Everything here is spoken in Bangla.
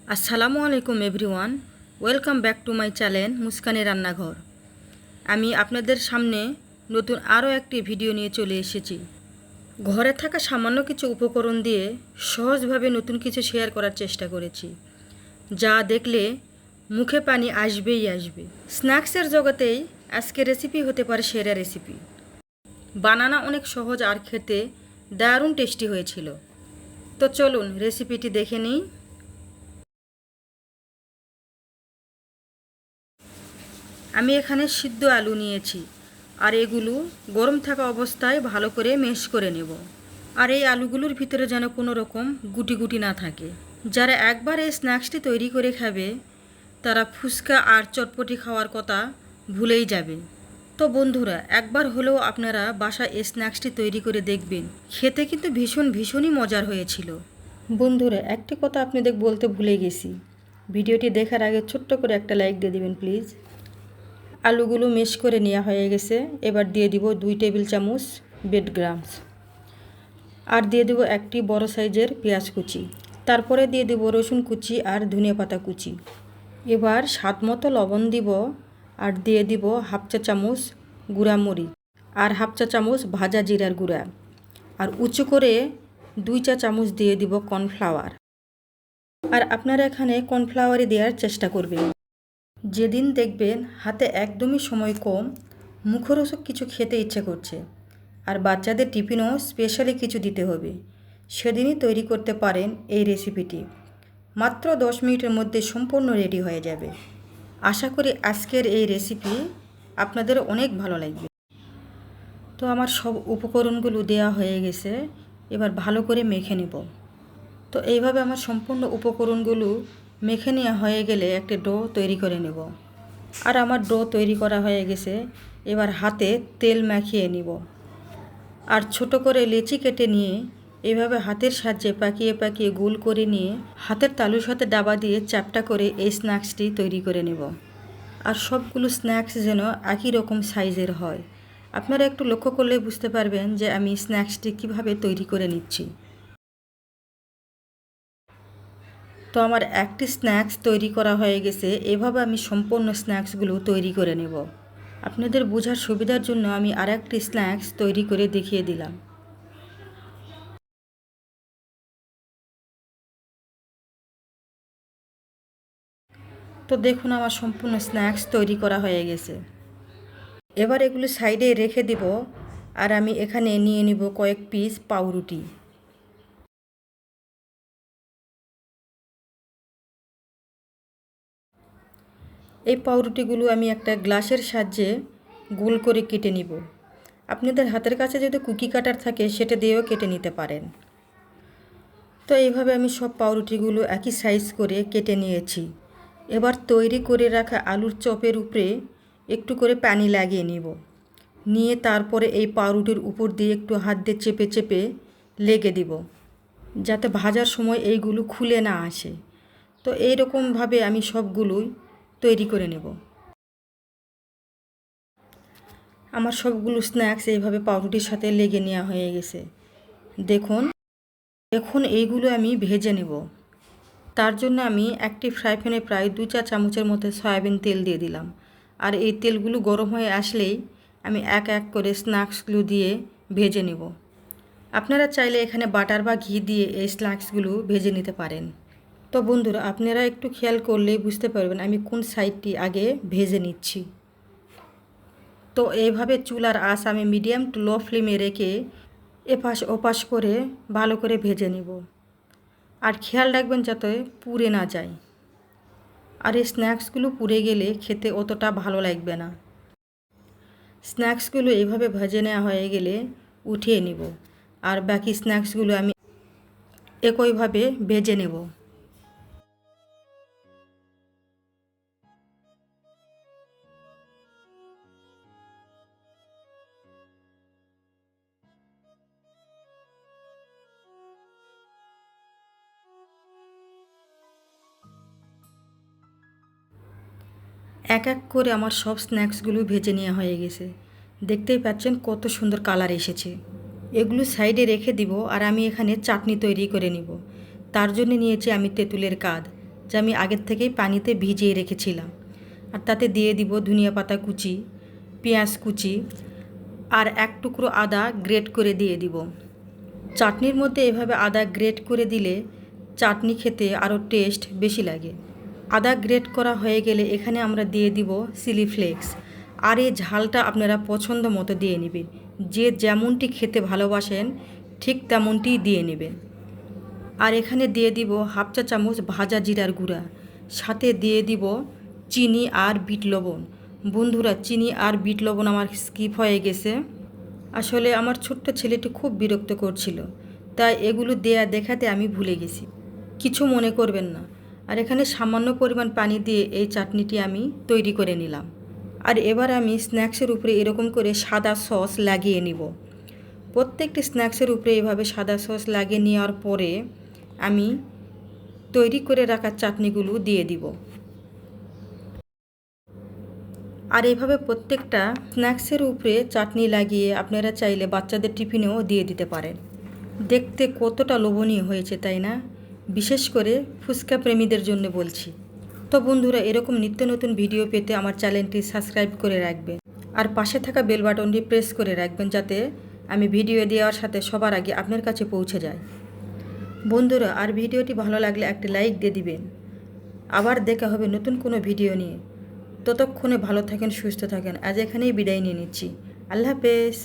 আসসালামু আলাইকুম everyone, welcome back to my channel মুস্কানের রান্নাঘর। আমি আপনাদের সামনে নতুন আরও একটি ভিডিও নিয়ে চলে এসেছি। ঘরে থাকা সামান্য কিছু উপকরণ দিয়ে সহজভাবে নতুন কিছু শেয়ার করার চেষ্টা করেছি, যা দেখলে মুখে পানি আসবেই আসবে। স্ন্যাক্সের জগতেই আজকে রেসিপি হতে পারে সেরা রেসিপি। বানানো অনেক সহজ আর খেতে দারুণ টেস্টি হয়েছিল। তো চলুন রেসিপিটি দেখে নিই। আমি এখানে সিদ্ধ আলু নিয়েছি, আর এগুলো গরম থাকা অবস্থায় ভালো করে ম্যাশ করে নেব। আর এই আলুগুলোর ভিতরে যেন কোনো রকম গুটি গুটি না থাকে। যারা একবার এই স্ন্যাক্সটি তৈরি করে খাবে তারা ফুচকা আর চটপটি খাওয়ার কথা ভুলেই যাবে। তো বন্ধুরা, একবার হলেও আপনারা বাসায় এই স্ন্যাক্সটি তৈরি করে দেখবেন। খেতে কিন্তু ভীষণই মজার হয়েছিল। বন্ধুরা, একটি কথা আপনাদের বলতে ভুলে গেছি, ভিডিওটি দেখার আগে ছোট্ট করে একটা লাইক দিয়ে দিবেন প্লিজ। আলুগুলো ম্যাশ করে নেওয়া হয়ে গেছে। এবার দিয়ে দিব 2 টেবিল চামচ ব্রেডক্রাম্বস, আর দিয়ে দেব একটি বড় সাইজের পেঁয়াজ কুচি। তারপরে দিয়ে দেব রসুন কুচি আর ধনিয়া পাতা কুচি। এবার স্বাদ মতো লবণ দিব, আর দিয়ে দিব হাফ চা চামচ গুঁড়া মরিচ আর হাফ চা চামচ ভাজা জিরার গুঁড়া, আর উঁচু করে 2 চা চামচ দিয়ে দিব কর্নফ্লাওয়ার। আর আপনারা এখানে কর্নফ্লাওয়ারই দেওয়ার চেষ্টা করবেন। যেদিন দেখবেন হাতে একদমই সময় কম, মুখরোচক কিছু খেতে ইচ্ছে করছে, আর বাচ্চাদের টিফিনও স্পেশালি কিছু দিতে হবে, সেদিনই তৈরি করতে পারেন এই রেসিপিটি। মাত্র 10 মিনিটের মধ্যে সম্পূর্ণ রেডি হয়ে যাবে। আশা করি আজকের এই রেসিপি আপনাদের অনেক ভালো লাগবে। তো আমার সব উপকরণগুলো দেওয়া হয়ে গেছে, এবার ভালো করে মেখে নেব। তো এইভাবে আমার সম্পূর্ণ উপকরণগুলো মেখে নেওয়া হয়ে গেলে একটা ডো তৈরি করে নেব। আর আমার ডো তৈরি করা হয়ে গেছে। এবার হাতে তেল মাখিয়ে নিব, আর ছোট করে লেচি কেটে নিয়ে এভাবে হাতের সাহায্যে পাকিয়ে পাকিয়ে গোল করে নিয়ে হাতের তালুর সাথে ডাবা দিয়ে চ্যাপটা করে এই স্ন্যাক্সটি তৈরি করে নেব। আর সবগুলো স্ন্যাক্স যেন একই রকম সাইজের হয়। আপনারা একটু লক্ষ্য করলে বুঝতে পারবেন যে আমি স্ন্যাক্সটি কিভাবে তৈরি করে নিচ্ছি। তো আমার একটি স্ন্যাক্স তৈরি করা হয়ে গেছে। এভাবে আমি সম্পূর্ণ স্ন্যাক্সগুলো তৈরি করে নেব। আপনাদের বোঝার সুবিধার জন্য আমি আরেকটি স্ন্যাক্স তৈরি করে দেখিয়ে দিলাম। তো দেখুন, আমার সম্পূর্ণ স্ন্যাক্স তৈরি করা হয়ে গেছে। এবার এগুলো সাইডে রেখে দিব, আর আমি এখানে নিয়ে নিব কয়েক পিস পাউরুটি। এই পাউরুটিগুলো আমি একটা গ্লাসের সাহায্যে গোল করে কেটে নিব। আপনাদের হাতের কাছে যদি কুকি কাটার থাকে সেটা দিয়েও কেটে নিতে পারেন। তো এইভাবে আমি সব পাউরুটিগুলো একই সাইজ করে কেটে নিয়েছি। এবার তৈরি করে রাখা আলুর চপের উপরে একটু করে পানি লাগিয়ে নিয়ে তারপরে এই পাউরুটির উপর দিয়ে একটু হাত দিয়ে চেপে চেপে লেগে দিব, যাতে ভাজার সময় এইগুলো খুলে না আসে। তো এইরকমভাবে আমি সবগুলোই তৈরি করে নেব। আমার সবগুলো স্ন্যাক্স এইভাবে পাউরুটির সাথে লেগে নেওয়া হয়ে গেছে। দেখুন, এখন এইগুলো আমি ভেজে নেব। তার জন্য আমি একটি ফ্রাই প্যানে প্রায় 2 চা চামচের মতো সয়াবিন তেল দিয়ে দিলাম। আর এই তেলগুলো গরম হয়ে আসলেই আমি এক এক করে স্ন্যাক্সগুলো দিয়ে ভেজে নেব। আপনারা চাইলে এখানে বাটার বা ঘি দিয়ে এই স্ন্যাক্সগুলো ভেজে নিতে পারেন। তো বন্ধুরা, আপনারা একটু খেয়াল করলেই বুঝতে পারবেন আমি কোন সাইডটি আগে ভেজে নিচ্ছি। তো এইভাবে চুলার আঁচ আমি মিডিয়াম টু লো ফ্লেমে রেখে এপাশ ওপাশ করে ভালো করে ভেজে নেব। আর খেয়াল রাখবেন যাতে পুড়ে না যায়। আর এই স্ন্যাক্সগুলো পুড়ে গেলে খেতে অতটা ভালো লাগবে না। স্ন্যাক্সগুলো এইভাবে ভেজে নেওয়া হয়ে গেলে উঠিয়ে নিব, আর বাকি স্ন্যাক্সগুলো আমি একইভাবে ভেজে নেব। এক এক করে আমার সব স্ন্যাক্সগুলো ভেজে নেওয়া হয়ে গেছে। দেখতেই পাচ্ছেন কত সুন্দর কালার এসেছে। এগুলো সাইডে রেখে দিব, আর আমি এখানে চাটনি তৈরি করে নিব। তার জন্য নিয়েছি আমি তেঁতুলের কাঁদ। যা আমি আগের থেকেই পানিতে ভিজিয়ে রেখেছিলাম। আর তাতে দিয়ে দিব ধনিয়া পাতা কুচি, পেঁয়াজ কুচি আর এক টুকরো আদা গ্রেট করে দিয়ে দিব। চাটনির মধ্যে এভাবে আদা গ্রেট করে দিলে চাটনি খেতে আরও টেস্ট বেশি লাগে। আদা গ্রেট করা হয়ে গেলে এখানে আমরা দিয়ে দিব চিলি ফ্লেক্স। আর এই ঝালটা আপনারা পছন্দ মতো দিয়ে নেবেন, যে যেমনটি খেতে ভালোবাসেন ঠিক তেমনটিই দিয়ে নেবেন। আর এখানে দিয়ে দিব হাফ চা চামচ ভাজা জিরার গুঁড়া, সাথে দিয়ে দিব চিনি আর বিট লবণ। বন্ধুরা, চিনি আর বিট লবণ আমার স্কিপ হয়ে গেছে। আসলে আমার ছোট্ট ছেলেটি খুব বিরক্ত করছিল, তাই এগুলো দেয়া দেখাতে আমি ভুলে গেছি, কিছু মনে করবেন না। আর এখানে সামান্য পরিমাণ পানি দিয়ে এই চাটনিটি আমি তৈরি করে নিলাম। আর এবার আমি স্ন্যাক্সের উপরে এরকম করে সাদা সস লাগিয়ে নিব। প্রত্যেকটি স্ন্যাক্সের উপরে এভাবে সাদা সস লাগিয়ে নেওয়ার পরে আমি তৈরি করে রাখা চাটনিগুলো দিয়ে দিব। আর এইভাবে প্রত্যেকটা স্ন্যাক্সের উপরে চাটনি লাগিয়ে আপনারা চাইলে বাচ্চাদের টিফিনেও দিয়ে দিতে পারেন। দেখতে কতটা লোভনীয় হয়েছে, তাই না? বিশেষ করে ফুচকা প্রেমীদের জন্য বলছি। তো বন্ধুরা, এরকম নিত্য নতুন ভিডিও পেতে আমার চ্যানেলটি সাবস্ক্রাইব করে রাখবেন আর পাশে থাকা বেল বাটনটি প্রেস করে রাখবেন, যাতে আমি ভিডিও দেওয়ার সাথে সবার আগে আপনার কাছে পৌঁছে যায়। বন্ধুরা, আর ভিডিওটি ভালো লাগলে একটি লাইক দিয়ে দিবেন। আবার দেখা হবে নতুন কোনো ভিডিও নিয়ে। ততক্ষণে ভালো থাকেন, সুস্থ থাকেন। আজ এখানেই বিদায় নিয়ে নিচ্ছি। আল্লাহ হাফেজ।